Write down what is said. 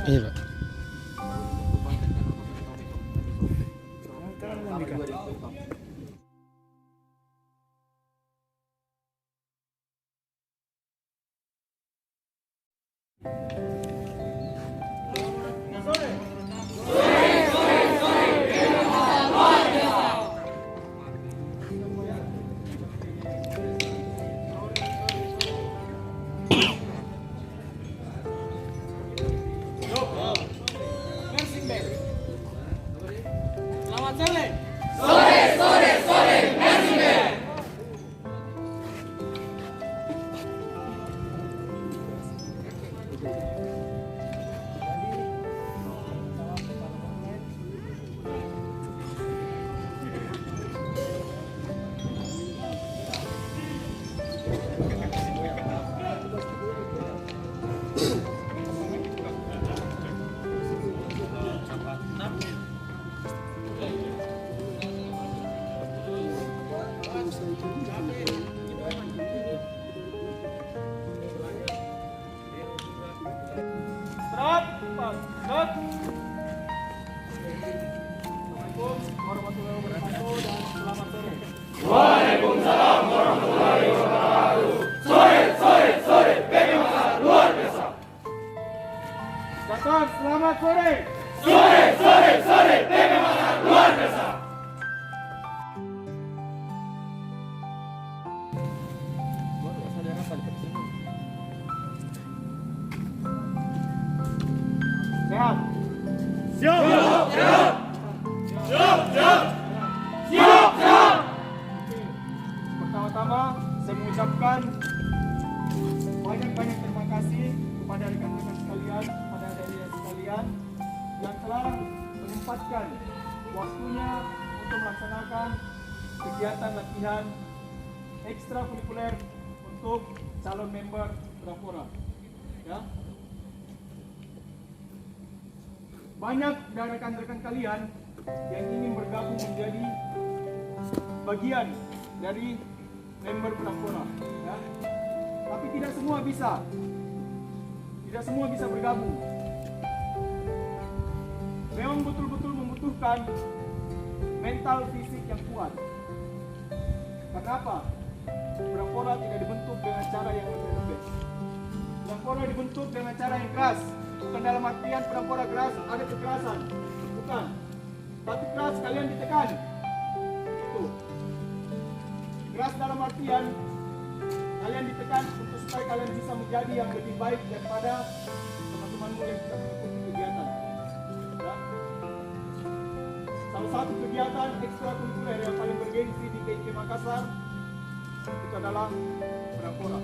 Iya, Pak. Assalamualaikum warahmatullahi wabarakatuh dan selamat sore. Waalaikumsalam warahmatullahi wabarakatuh. Sore, PP Makassar luar biasa. Datang, selamat sore. Sore, PP Makassar luar biasa. Sehat. Siap. Pertama-tama saya mengucapkan banyak terima kasih kepada rekan-rekan sekalian, kepada adik-adik sekalian yang telah menyempatkan waktunya untuk melaksanakan kegiatan latihan ekstrakurikuler untuk calon member Bravura. Ya. Banyak dari rekan-rekan kalian yang ingin bergabung menjadi bagian dari member Bravura, ya. Tapi tidak semua bisa bergabung. Memang betul-betul membutuhkan mental fisik yang kuat. Karena apa? Bravura tidak dibentuk dengan cara yang lembek. Bravura dibentuk dengan cara yang keras. Bukan dalam artian Bravura keras ada kekerasan, bukan. Tapi keras kalian ditekan. Itu. Keras dalam artian kalian ditekan untuk supaya kalian bisa menjadi yang lebih baik daripada teman-temanmu yang tidak mengikuti kegiatan. Ya. Salah satu kegiatan ekstrakurikuler yang paling bergengsi di KIP Makassar itu adalah Bravura.